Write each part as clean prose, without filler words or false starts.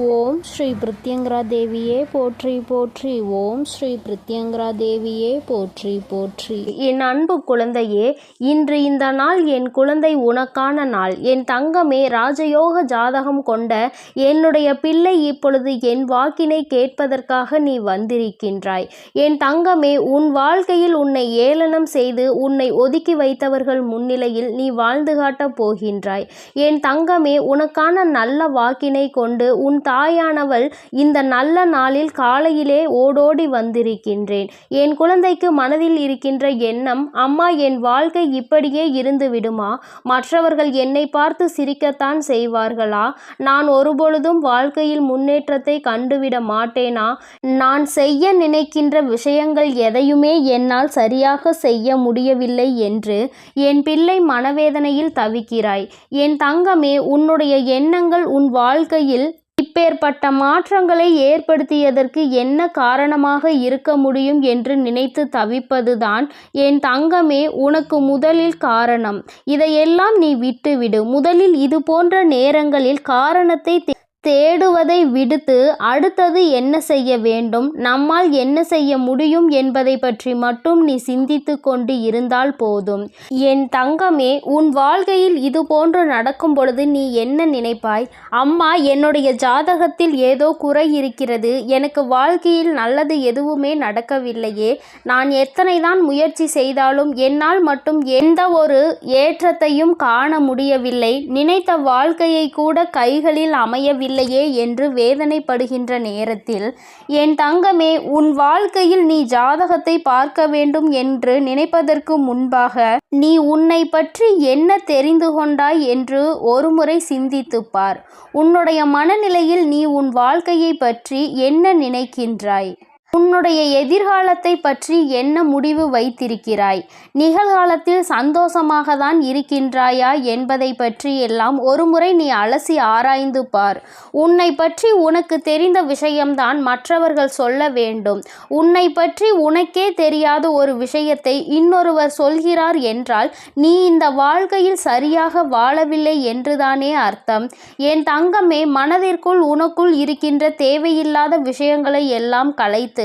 ஓம் ஸ்ரீ பிருத்யங்கரா தேவியே போற்றி போற்றி. ஓம் ஸ்ரீ பிருத்யங்கரா தேவியே போற்றி போற்றி. என் அன்பு குழந்தையே, இன்று இந்த நாள் என் குழந்தை உனக்கான நாள். என் தங்கமே, ராஜயோக ஜாதகம் கொண்ட என்னுடைய பிள்ளை இப்பொழுது என் வாக்கினை கேட்பதற்காக நீ வந்திருக்கின்றாய். என் தங்கமே, உன் வாழ்க்கையில் உன்னை ஏளனம் செய்து உன்னை ஒதுக்கி வைத்தவர்கள் முன்னிலையில் நீ வாழ்ந்து காட்டப் போகின்றாய். என் தங்கமே, உனக்கான நல்ல வாக்கினை கொண்டு உன் தாயானவள் இந்த நல்ல நாளில் காலையிலே ஓடோடி வந்திருக்கின்றேன். என் குழந்தைக்கு மனதில் இருக்கின்ற எண்ணம், அம்மா, என் வாழ்க்கை இப்படியே இருந்து விடுமா? மற்றவர்கள் என்னை பார்த்து சிரிக்கத்தான் செய்வார்களா? நான் ஒருபொழுதும் வாழ்க்கையில் முன்னேற்றத்தை கண்டுவிட மாட்டேனா? நான் செய்ய நினைக்கின்ற விஷயங்கள் எதையுமே என்னால் சரியாக செய்ய முடியவில்லை என்று என் பிள்ளை மனவேதனையில் தவிக்கிறாய். என் தங்கமே, உன்னுடைய எண்ணங்கள் உன் வாழ்க்கையில் இப்பேற்பட்ட மாற்றங்களை ஏற்படுத்தியதற்கு என்ன காரணமாக இருக்க முடியும் என்று நினைத்து தவிப்பதுதான் என் தங்கமே உனக்கு முதலில் காரணம். இதையெல்லாம் நீ விட்டுவிடு. முதலில் இது போன்ற நேரங்களில் காரணத்தை தேடுவதை விடுத்து அடுத்தது என்ன செய்ய வேண்டும், நம்மால் என்ன செய்ய முடியும் என்பதை பற்றி மட்டும் நீ சிந்தித்து கொண்டு இருந்தால் போதும். என் தங்கமே, உன் வாழ்க்கையில் இது போன்று நடக்கும் பொழுது நீ என்ன நினைப்பாய்? அம்மா, என்னுடைய ஜாதகத்தில் ஏதோ குறை இருக்கிறது, எனக்கு வாழ்க்கையில் நல்லது எதுவுமே நடக்கவில்லையே, நான் எத்தனை தான் முயற்சி செய்தாலும் என்னால் மட்டும் எந்த ஒரு ஏற்றத்தையும் காண முடியவில்லை, நினைத்த வாழ்க்கையை கூட கைகளில் அமையவில்லை என்று வேதனைப்படுகின்ற நேரத்தில், என் தங்கமே, உன் வாழ்க்கையில் நீ ஜாதகத்தை பார்க்க வேண்டும் என்று நினைப்பதற்கு முன்பாக நீ உன்னை பற்றி என்ன தெரிந்து கொண்டாய் என்று ஒருமுறை சிந்தித்துப் பார். உன்னுடைய மனநிலையில் நீ உன் வாழ்க்கையை பற்றி என்ன நினைக்கின்றாய்? உன்னுடைய எதிர்காலத்தை பற்றி என்ன முடிவு வைத்திருக்கிறாய்? நிகழ்காலத்தில் சந்தோஷமாக தான் இருக்கின்றாயா என்பதை பற்றி எல்லாம் ஒருமுறை நீ அலசி ஆராய்ந்து பார். உன்னை பற்றி உனக்கு தெரிந்த விஷயம்தான் மற்றவர்கள் சொல்ல வேண்டும். உன்னை பற்றி உனக்கே தெரியாத ஒரு விஷயத்தை இன்னொருவர் சொல்கிறார் என்றால் நீ இந்த வாழ்க்கையில் சரியாக வாழவில்லை என்றுதானே அர்த்தம். என் தங்கமே, மனதிற்குள் உனக்குள் இருக்கின்ற தேவையில்லாத விஷயங்களை எல்லாம் கலைத்து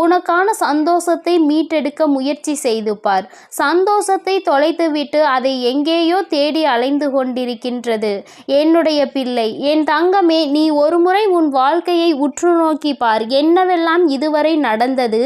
உனக்கான சந்தோஷத்தை மீட்டெடுக்க முயற்சி செய்து பார். சந்தோஷத்தை தொலைத்துவிட்டு அதை எங்கேயோ தேடி அலைந்து கொண்டிருக்கின்றது என்னுடைய பிள்ளை. என் தங்கமே, நீ ஒருமுறை உன் வாழ்க்கையை உற்று நோக்கி பார். என்னவெல்லாம் இதுவரை நடந்தது,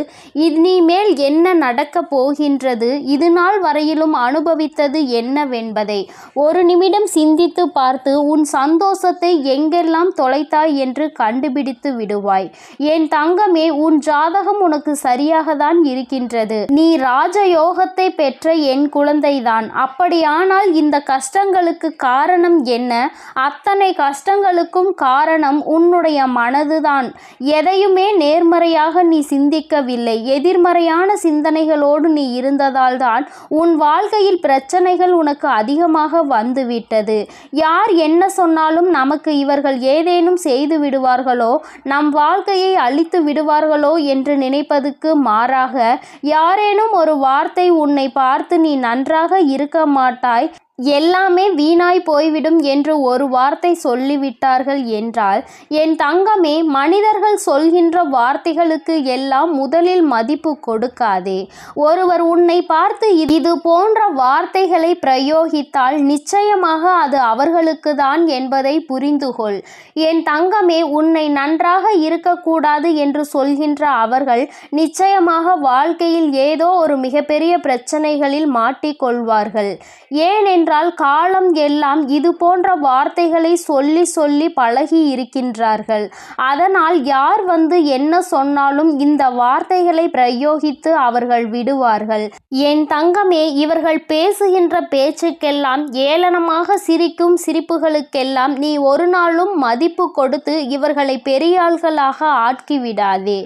இனிமேல் என்ன நடக்கப் போகின்றது, இது நாள் வரையிலும் அனுபவித்தது என்னவென்பதை ஒரு நிமிடம் சிந்தித்து பார்த்து உன் சந்தோஷத்தை எங்கெல்லாம் தொலைத்தாய் என்று கண்டுபிடித்து விடுவாய். என் தங்கமே, உன் ஜாதகம் உனக்கு சரியாக தான் இருக்கின்றது. நீ ராஜயோகத்தை பெற்ற என் குழந்தைதான். அப்படியானால் இந்த கஷ்டங்களுக்கு காரணம் என்ன? அத்தனை கஷ்டங்களுக்கும் காரணம் உன்னுடைய மனதுதான். எதையுமே நேர்மறையாக நீ சிந்திக்கவில்லை. எதிர்மறையான சிந்தனைகளோடு நீ இருந்ததால் தான் உன் வாழ்க்கையில் பிரச்சனைகள் உனக்கு அதிகமாக வந்துவிட்டது. யார் என்ன சொன்னாலும் நமக்கு இவர்கள் ஏதேனும் செய்து விடுவார்களோ, நம் வாழ்க்கையை அழித்து விடுவார்களோ என்று நினைப்பதுக்கு மாறாக யாரேனும் ஒரு வார்த்தை உன்னை பார்த்து நீ நன்றாக இருக்க மாட்டாய், எல்லாமே வீணாய் போய்விடும் என்று ஒரு வார்த்தை சொல்லிவிட்டார்கள் என்றால், என் தங்கமே, மனிதர்கள் சொல்கின்ற வார்த்தைகளுக்கு எல்லாம் முதலில் மதிப்பு கொடுக்காதே. ஒருவர் உன்னை பார்த்து இது போன்ற வார்த்தைகளை பிரயோகித்தால் நிச்சயமாக அது அவர்களுக்கு தான் என்பதை புரிந்துகொள். என் தங்கமே, உன்னை நன்றாக இருக்கக்கூடாது என்று சொல்கின்ற அவர்கள் நிச்சயமாக வாழ்க்கையில் ஏதோ ஒரு மிகப்பெரிய பிரச்சனைகளில் மாட்டிக்கொள்வார்கள். ஏனென்றால் காலம் எல்லாம் இது போன்ற வார்த்தைகளை சொல்லி சொல்லி பழகி இருக்கின்றார்கள். அதனால் யார் வந்து என்ன சொன்னாலும் இந்த வார்த்தைகளை பிரயோகித்து அவர்கள் விடுவார்கள். என் தங்கமே, இவர்கள் பேசுகின்ற பேச்சுக்கெல்லாம், ஏளனமாக சிரிக்கும் சிரிப்புகளுக்கெல்லாம் நீ ஒரு நாளும் மதிப்பு கொடுத்து இவர்களை பெரியாள்களாக ஆக்கிவிடாதே.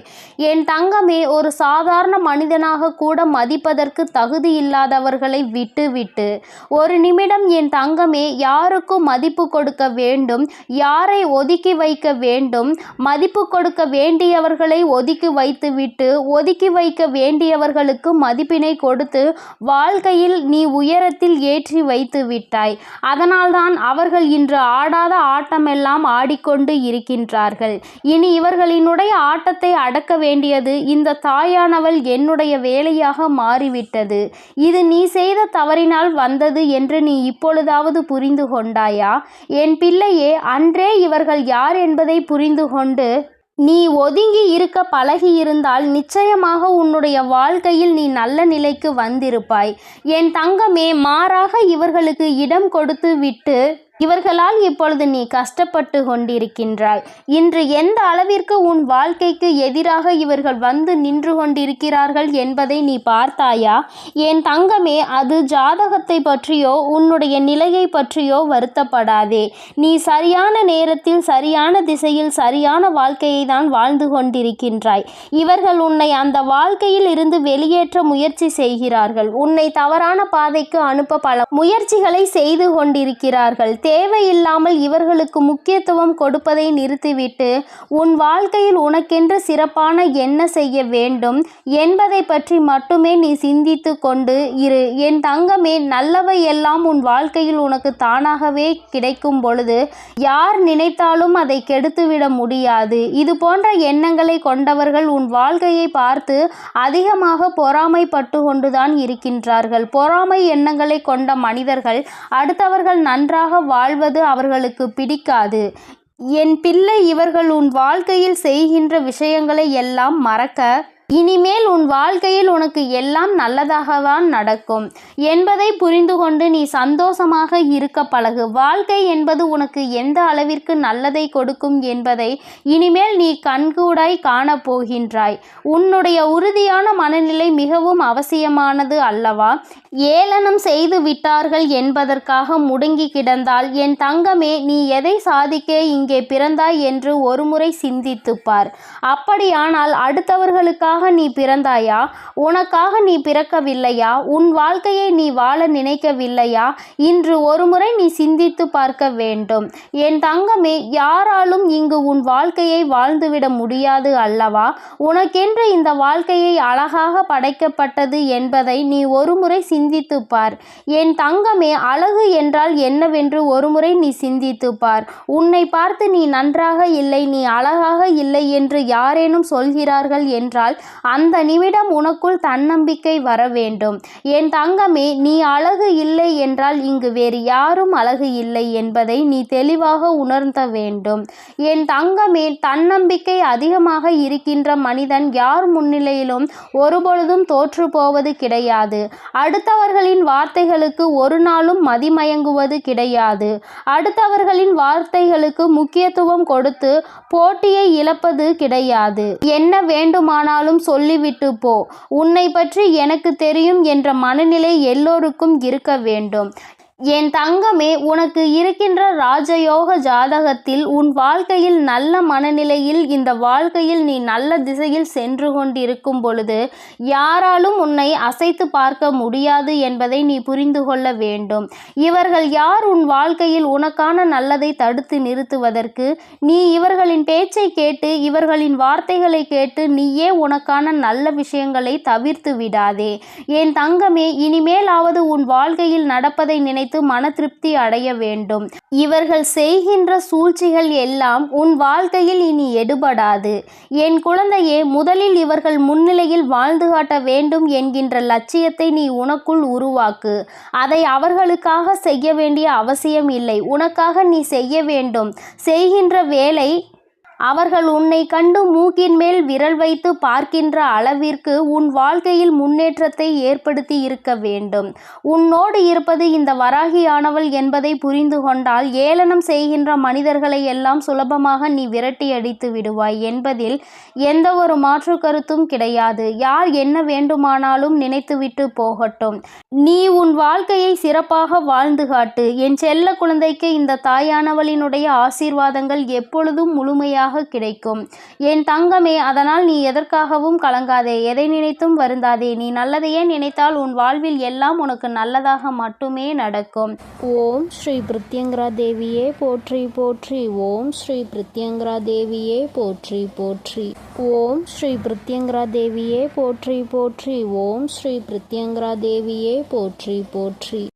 என் தங்கமே, ஒரு சாதாரண மனிதனாக கூட மதிப்பதற்கு தகுதி இல்லாதவர்களை விட்டுவிட்டு ஒரு நிமிடம் என் தங்கமே யாருக்கும் மதிப்பு கொடுக்க வேண்டும், யாரை ஒதுக்கி வைக்க வேண்டும், மதிப்பு கொடுக்க வேண்டியவர்களை ஒதுக்கி வைத்துவிட்டு ஒதுக்கி வைக்க வேண்டியவர்களுக்கு மதிப்பினை கொடுத்து வாழ்க்கையில் நீ உயரத்தில் ஏற்றி வைத்து விட்டாய். அதனால்தான் அவர்கள் இன்று ஆடாத ஆட்டமெல்லாம் ஆடிக்கொண்டு இருக்கின்றார்கள். இனி இவர்களினுடைய ஆட்டத்தை அடக்க வேண்டியது இந்த தாயானவள் என்னுடைய வேலையாக மாறிவிட்டது. இது நீ செய்த தவறினால் வந்தது என்று நீ இப்பொழுதாவது புரிந்து கொண்டாயா? என் பிள்ளையே, அன்றே இவர்கள் யார் என்பதை புரிந்து கொண்டு நீ ஒதுங்கி இருக்க பழகியிருந்தால் நிச்சயமாக உன்னுடைய வாழ்க்கையில் நீ நல்ல நிலைக்கு வந்திருப்பாய். என் தங்கமே, மாறாக இவர்களுக்கு இடம் கொடுத்து விட்டு இவர்களால் இப்பொழுது நீ கஷ்டப்பட்டு கொண்டிருக்கின்றாய். இன்று எந்த அளவிற்கு உன் வாழ்க்கைக்கு எதிராக இவர்கள் வந்து நின்று கொண்டிருக்கிறார்கள் என்பதை நீ பார்த்தாயா? என் தங்கமே, அது ஜாதகத்தை பற்றியோ உன்னுடைய நிலையை பற்றியோ வருத்தப்படாதே. நீ சரியான நேரத்தில் சரியான திசையில் சரியான வாழ்க்கையை தான் வாழ்ந்து கொண்டிருக்கின்றாய். இவர்கள் உன்னை அந்த வாழ்க்கையில் இருந்து வெளியேற்ற முயற்சி செய்கிறார்கள். உன்னை தவறான பாதைக்கு அனுப்ப பல முயற்சிகளை செய்து கொண்டிருக்கிறார்கள். தேவையில்லாமல் இவர்களுக்கு முக்கியத்துவம் கொடுப்பதை நிறுத்திவிட்டு உன் வாழ்க்கையில் உனக்கென்று சிறப்பான என்ன செய்ய வேண்டும் என்பதை பற்றி மட்டுமே நீ சிந்தித்து கொண்டு இரு. என் தங்கமே, நல்லவை எல்லாம் உன் வாழ்க்கையில் உனக்கு தானாகவே கிடைக்கும் பொழுது யார் நினைத்தாலும் அதை கெடுத்துவிட முடியாது. இது போன்ற எண்ணங்களை கொண்டவர்கள் உன் வாழ்க்கையை பார்த்து அதிகமாக பொறாமைப்பட்டு கொண்டுதான் இருக்கின்றார்கள். பொறாமை எண்ணங்களை கொண்ட மனிதர்கள் அடுத்தவர்கள் நன்றாக வாழ்வது அவர்களுக்கு பிடிக்காது. என் பிள்ளை, இவர்கள் உன் வாழ்க்கையில் செய்கின்ற விஷயங்களை எல்லாம் மறக்க இனிமேல் உன் வாழ்க்கையில் உனக்கு எல்லாம் நல்லதாகத்தான் நடக்கும் என்பதை புரிந்து கொண்டு நீ சந்தோஷமாக இருக்க பழகு. வாழ்க்கை என்பது உனக்கு எந்த அளவிற்கு நல்லதை கொடுக்கும் என்பதை இனிமேல் நீ கண்கூடாய் காணப்போகின்றாய். உன்னுடைய உறுதியான மனநிலை மிகவும் அவசியமானது அல்லவா? ஏளனம் செய்து விட்டார்கள் என்பதற்காக முடங்கி கிடந்தால் என் தங்கமே, நீ எதை சாதிக்க இங்கே பிறந்தாய் என்று ஒருமுறை சிந்தித்துப் பார். அப்படியானால் அடுத்தவர்களுக்காக நீ பிறந்தாயா? உனக்காக நீ பிறக்கவில்லையா? உன் வாழ்க்கையை நீ வாழ நினைக்கவில்லையா? இன்று ஒருமுறை நீ சிந்தித்து பார்க்க வேண்டும். என் தங்கமே, யாராலும் இங்கு உன் வாழ்க்கையை வாழ்ந்துவிட முடியாது அல்லவா? உனக்கென்று இந்த வாழ்க்கையை அழகாக படைக்கப்பட்டது என்பதை நீ ஒருமுறை சிந்தித்து பார். என் தங்கமே, அழகு என்றால் என்னவென்று ஒருமுறை நீ சிந்தித்து பார். உன்னை பார்த்து நீ நன்றாக இல்லை, நீ அழகாக இல்லை என்று யாரேனும் சொல்கிறார்கள் என்றால் அந்த நிமிடம் உனக்குள் தன்னம்பிக்கை வர வேண்டும். என் தங்கமே, நீ அழகு இல்லை என்றால் இங்கு வேறு யாரும் அழகு இல்லை என்பதை நீ தெளிவாக உணர்த்த வேண்டும். என் தங்கமே, தன்னம்பிக்கை அதிகமாக இருக்கின்ற மனிதன் யார் முன்னிலையிலும் ஒருபொழுதும் தோற்று போவது கிடையாது. அடுத்தவர்களின் வார்த்தைகளுக்கு ஒரு நாளும் மதிமயங்குவது கிடையாது. அடுத்தவர்களின் வார்த்தைகளுக்கு முக்கியத்துவம் கொடுத்து போட்டியை இழப்பது கிடையாது. என்ன வேண்டுமானாலும் சொல்லிவிட்டு போ, உன்னை பற்றி எனக்கு தெரியும் என்ற மனநிலை எல்லோருக்கும் இருக்க வேண்டும். என் தங்கமே, உனக்கு இருக்கின்ற ராஜயோக ஜாதகத்தில் உன் வாழ்க்கையில் நல்ல மனநிலையில் இந்த வாழ்க்கையில் நீ நல்ல திசையில் சென்று கொண்டிருக்கும் பொழுது யாராலும் உன்னை அசைத்து பார்க்க முடியாது என்பதை நீ புரிந்து கொள்ள வேண்டும். இவர்கள் யார் உன் வாழ்க்கையில் உனக்கான நல்லதை தடுத்து நிறுத்துவதற்கு? நீ இவர்களின் பேச்சை கேட்டு இவர்களின் வார்த்தைகளை கேட்டு நீயே உனக்கான நல்ல விஷயங்களை தவிர்த்து விடாதே. என் தங்கமே, இனிமேலாவது உன் வாழ்க்கையில் நடப்பதை நினைத்து மன திருப்தி அடைய வேண்டும். இவர்கள் செய்கின்ற சூழ்ச்சிகள் எல்லாம் உன் வாழ்க்கையில் இனி எடுபடாது. என் குழந்தையே, முதலில் இவர்கள் முன்னிலையில் வாழ்ந்து காட்ட வேண்டும் என்கின்ற லட்சியத்தை நீ உனக்குள் உருவாக்கு. அதை அவர்களுக்காக செய்ய வேண்டிய அவசியம் இல்லை, உனக்காக நீ செய்ய வேண்டும். செய்கின்ற வேலை அவர்கள் உன்னை கண்டு மூக்கின் மேல் விரல் வைத்து பார்க்கின்ற அளவிற்கு உன் வாழ்க்கையில் முன்னேற்றத்தை ஏற்படுத்தி இருக்க வேண்டும். உன்னோடு இருப்பது இந்த வராகியானவள் என்பதை புரிந்து கொண்டால் ஏளனம் செய்கின்ற மனிதர்களை எல்லாம் சுலபமாக நீ விரட்டி அடித்து விடுவாய் என்பதில் எந்த ஒரு மாற்று கருத்தும் கிடையாது. யார் என்ன வேண்டுமானாலும் நினைத்துவிட்டு போகட்டும். நீ உன் வாழ்க்கையை சிறப்பாக வாழ்ந்து காட்டு. என் செல்ல குழந்தைக்கு இந்த தாயானவளினுடைய ஆசீர்வாதங்கள் எப்பொழுதும் முழுமையாக எளிதாக கிடைக்கும். என் தங்கமே, அதனால் நீ எதற்காகவும் கலங்காதே, எதை நினைத்தும் வருந்தாதே. நீ நல்லதையே நினைத்தால் உன் வாழ்வில் எல்லாம் உனக்கு நல்லதாக மட்டுமே நடக்கும். ஓம் ஸ்ரீ பிருத்யங்கரா தேவியே போற்றி போற்றி. ஓம் ஸ்ரீ பிருத்யங்கரா தேவியே போற்றி போற்றி. ஓம் ஸ்ரீ பிருத்யங்கரா தேவியே போற்றி போற்றி. ஓம் ஸ்ரீ பிருத்யங்கரா தேவியே போற்றி போற்றி.